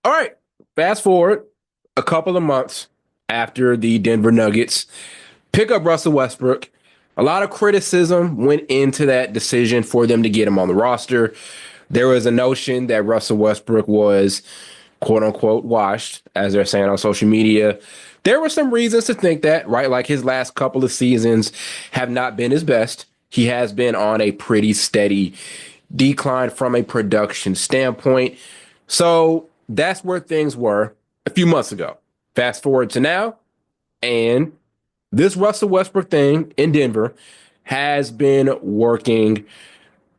All right, fast forward a couple of months after the Denver Nuggets pick up Russell Westbrook. A lot of criticism went into that decision for them to get him on the roster. There was a notion that Russell Westbrook was quote unquote washed, as they're saying on social media. There were some reasons to think that, right? Like his last couple of seasons have not been his best. He has been on a pretty steady decline from a production standpoint. So that's where things were a few months ago. Fast forward to now, and this Russell Westbrook thing in Denver has been working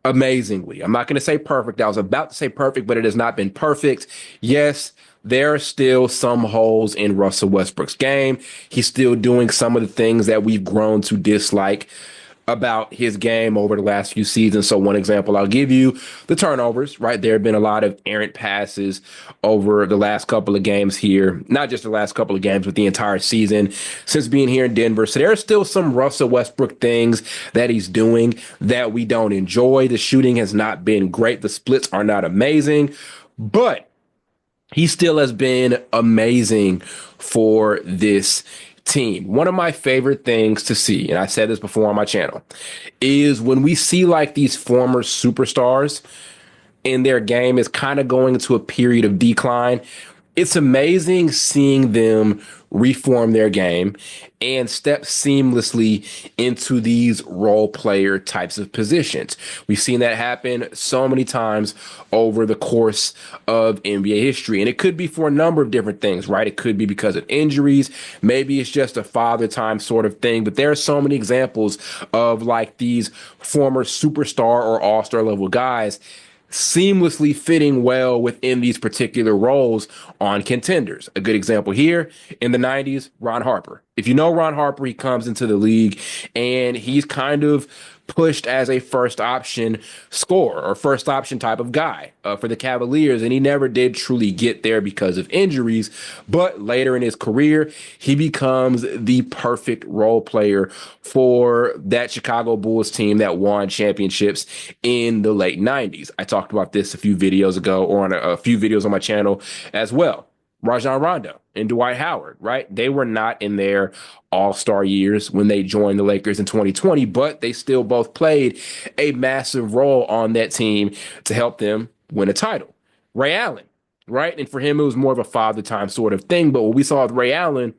amazingly. I'm not going to say perfect. I was about to say perfect, but it has not been perfect. Yes, there are still some holes in Russell Westbrook's game. He's still doing some of the things that we've grown to dislike about his game over the last few seasons. So one example I'll give you, the turnovers, right? There have been a lot of errant passes over the last couple of games here, not just the last couple of games, but the entire season since being here in Denver. So there are still some Russell Westbrook things that he's doing that we don't enjoy. The shooting has not been great. The splits are not amazing, but he still has been amazing for this team. One of my favorite things to see, and I said this before on my channel, is when we see like these former superstars in their game is kind of going into a period of decline. It's amazing seeing them reform their game and step seamlessly into these role player types of positions. We've seen that happen so many times over the course of NBA history. And it could be for a number of different things, right? It could be because of injuries. Maybe it's just a father time sort of thing. But there are so many examples of like these former superstar or all-star level guys seamlessly fitting well within these particular roles on Contenders. A good example here in the 90s, Ron Harper. If you know Ron Harper, he comes into the league and he's kind of pushed as a first option scorer or first option type of guy for the Cavaliers. And he never did truly get there because of injuries. But later in his career, he becomes the perfect role player for that Chicago Bulls team that won championships in the late 90s. I talked about this a few videos ago or on a few videos on my channel as well. Rajon Rondo and Dwight Howard, right? They were not in their all-star years when they joined the Lakers in 2020, but they still both played a massive role on that team to help them win a title. Ray Allen, right? And for him, it was more of a father time sort of thing. But what we saw with Ray Allen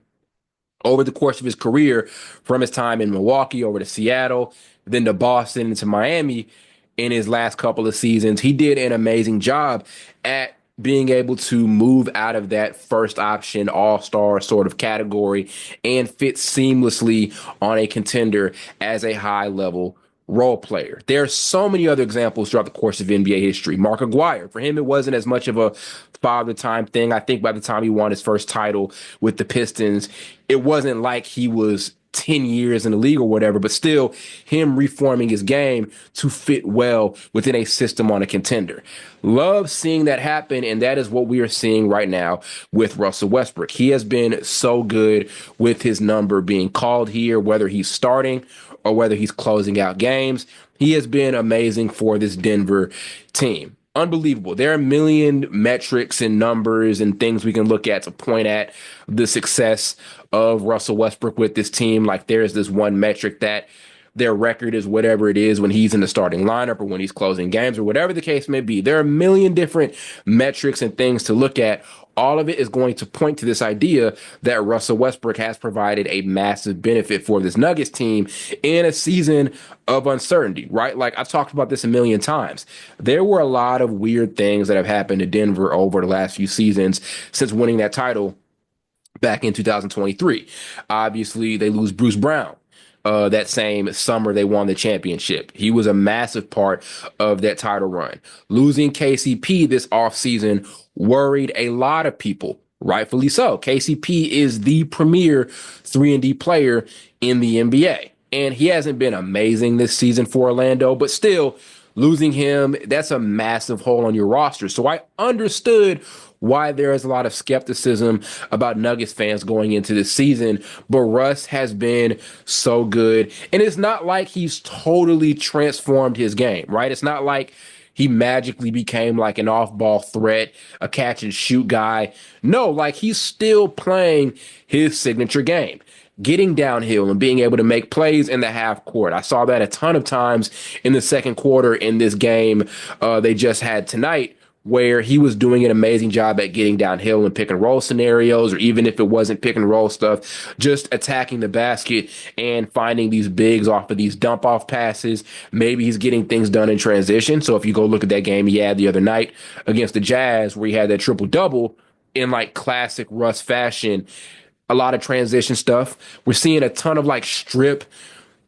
over the course of his career, from his time in Milwaukee over to Seattle, then to Boston and to Miami in his last couple of seasons, he did an amazing job at being able to move out of that first option all-star sort of category and fit seamlessly on a contender as a high-level role player. There are so many other examples throughout the course of NBA history. Mark Aguirre, for him, it wasn't as much of a father time thing. I think by the time he won his first title with the Pistons, it wasn't like he was 10 years in the league or whatever, but still him reforming his game to fit well within a system on a contender. Love seeing that happen, and that is what we are seeing right now with Russell Westbrook. He has been so good with his number being called here, whether he's starting or whether he's closing out games. He has been amazing for this Denver team. Unbelievable. There are a million metrics and numbers and things we can look at to point at the success of Russell Westbrook with this team. Like there's this one metric that their record is whatever it is when he's in the starting lineup or when he's closing games or whatever the case may be. There are a million different metrics and things to look at. All of it is going to point to this idea that Russell Westbrook has provided a massive benefit for this Nuggets team in a season of uncertainty, right? Like I've talked about this a million times. There were a lot of weird things that have happened to Denver over the last few seasons since winning that title back in 2023. Obviously, they lose Bruce Brown. That same summer they won the championship. He was a massive part of that title run. Losing KCP this offseason worried a lot of people, rightfully so. KCP is the premier 3-and-D player in the NBA. And he hasn't been amazing this season for Orlando, but still losing him, that's a massive hole on your roster. So I understood why there is a lot of skepticism about Nuggets fans going into this season, but Russ has been so good. And it's not like he's totally transformed his game, right? It's not like he magically became like an off-ball threat, a catch and shoot guy. No, like he's still playing his signature game, getting downhill and being able to make plays in the half court. I saw that a ton of times in the second quarter in this game they just had tonight, where he was doing an amazing job at getting downhill and pick and roll scenarios, or even if it wasn't pick and roll stuff, just attacking the basket and finding these bigs off of these dump off passes. Maybe he's getting things done in transition. So if you go look at that game he had the other night against the Jazz, where he had that triple double in like classic Russ fashion, a lot of transition stuff. We're seeing a ton of like strip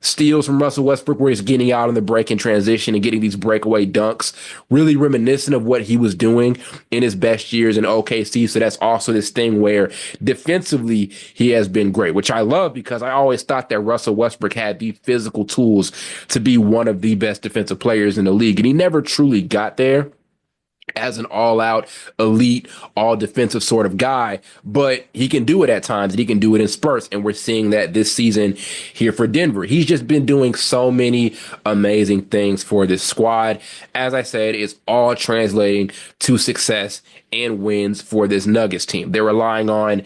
steals from Russell Westbrook where he's getting out on the break in transition and getting these breakaway dunks, really reminiscent of what he was doing in his best years in OKC. So that's also this thing where defensively he has been great, which I love because I always thought that Russell Westbrook had the physical tools to be one of the best defensive players in the league. And he never truly got there as an all-out elite, all defensive sort of guy, but he can do it at times and he can do it in spurts. And we're seeing that this season here for Denver. He's just been doing so many amazing things for this squad. As I said, it's all translating to success and wins for this Nuggets team. They're relying on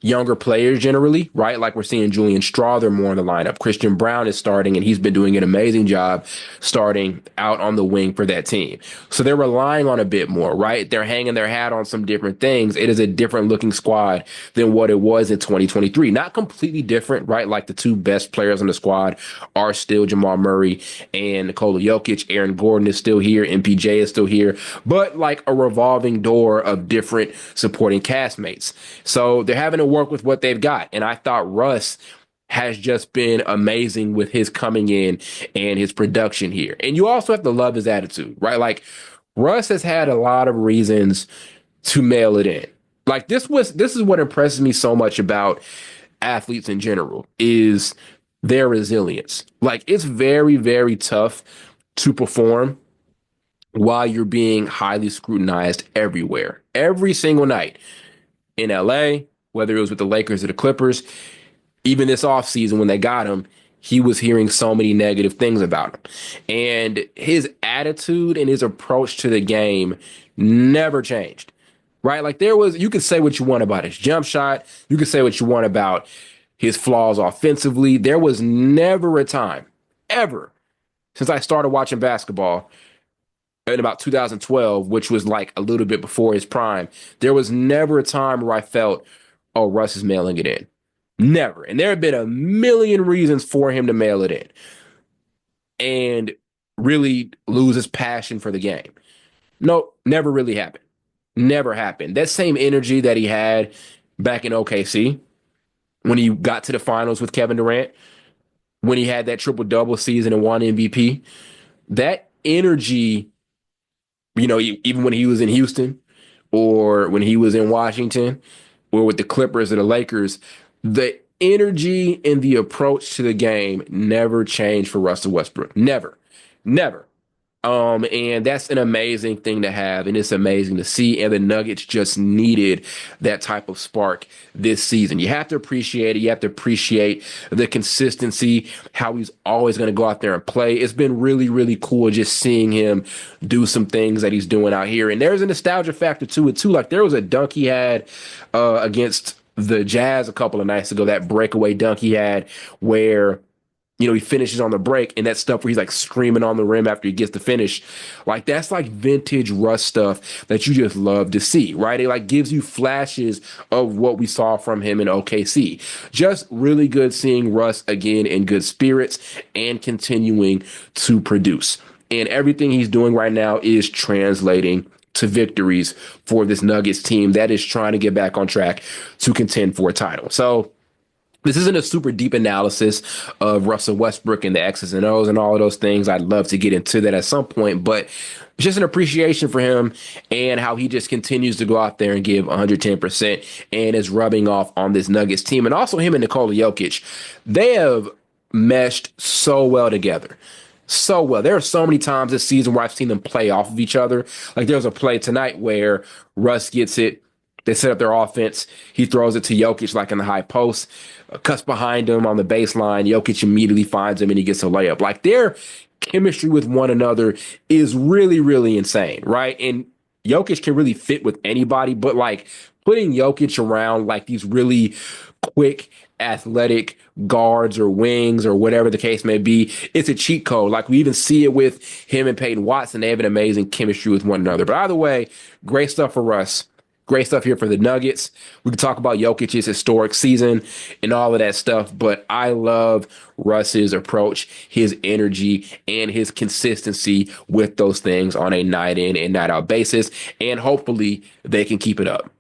younger players generally, right? Like we're seeing Julian Strawther more in the lineup. Christian Brown is starting, and he's been doing an amazing job starting out on the wing for that team. So they're relying on a bit more, right? They're hanging their hat on some different things. It is a different looking squad than what it was in 2023. Not completely different, right? Like the two best players on the squad are still Jamal Murray and Nikola Jokic. Aaron Gordon is still here. MPJ is still here, but like a revolving door of different supporting castmates. So they're having to work with what they've got. And I thought Russ has just been amazing with his coming in and his production here. And you also have to love his attitude, right? Like Russ has had a lot of reasons to mail it in. Like this is what impresses me so much about athletes in general is their resilience. Like it's very, very tough to perform while you're being highly scrutinized everywhere, every single night in LA, whether it was with the Lakers or the Clippers. Even this offseason when they got him, he was hearing so many negative things about him. And his attitude and his approach to the game never changed, right? Like you could say what you want about his jump shot. You could say what you want about his flaws offensively. There was never a time, ever, since I started watching basketball in about 2012, which was like a little bit before his prime, there was never a time where I felt, oh, Russ is mailing it in. Never. And there have been a million reasons for him to mail it in and really lose his passion for the game. No, never really happened. Never happened. That same energy that he had back in OKC when he got to the finals with Kevin Durant, when he had that triple-double season and won MVP, that energy, even when he was in Houston or when he was in Washington or with the Clippers or the Lakers, the energy and the approach to the game never changed for Russell Westbrook. Never. Never. And that's an amazing thing to have, and it's amazing to see. And the Nuggets just needed that type of spark this season. You have to appreciate it. You have to appreciate the consistency, how he's always going to go out there and play. It's been really, really cool just seeing him do some things that he's doing out here. And there's a nostalgia factor to it, too. Like there was a dunk he had against the Jazz a couple of nights ago, that breakaway dunk he had where he finishes on the break, and that stuff where he's like screaming on the rim after he gets the finish. Like that's like vintage Russ stuff that you just love to see, right? It like gives you flashes of what we saw from him in OKC. Just really good seeing Russ again in good spirits and continuing to produce. And everything he's doing right now is translating to victories for this Nuggets team that is trying to get back on track to contend for a title. So this isn't a super deep analysis of Russell Westbrook and the X's and O's and all of those things. I'd love to get into that at some point, but it's just an appreciation for him and how he just continues to go out there and give 110% and is rubbing off on this Nuggets team. And also him and Nikola Jokic, they have meshed so well together. So well. There are so many times this season where I've seen them play off of each other. Like there was a play tonight where Russ gets it. They set up their offense. He throws it to Jokic like in the high post, cuts behind him on the baseline. Jokic immediately finds him and he gets a layup. Like they're chemistry with one another is really, really insane, right? And Jokic can really fit with anybody, but like putting Jokic around like these really quick, athletic guards or wings or whatever the case may be, it's a cheat code. Like we even see it with him and Peyton Watson. They have an amazing chemistry with one another. But either way, great stuff for Russ. Great stuff here for the Nuggets. We can talk about Jokic's historic season and all of that stuff, but I love Russ's approach, his energy, and his consistency with those things on a night in and night out basis. And hopefully they can keep it up.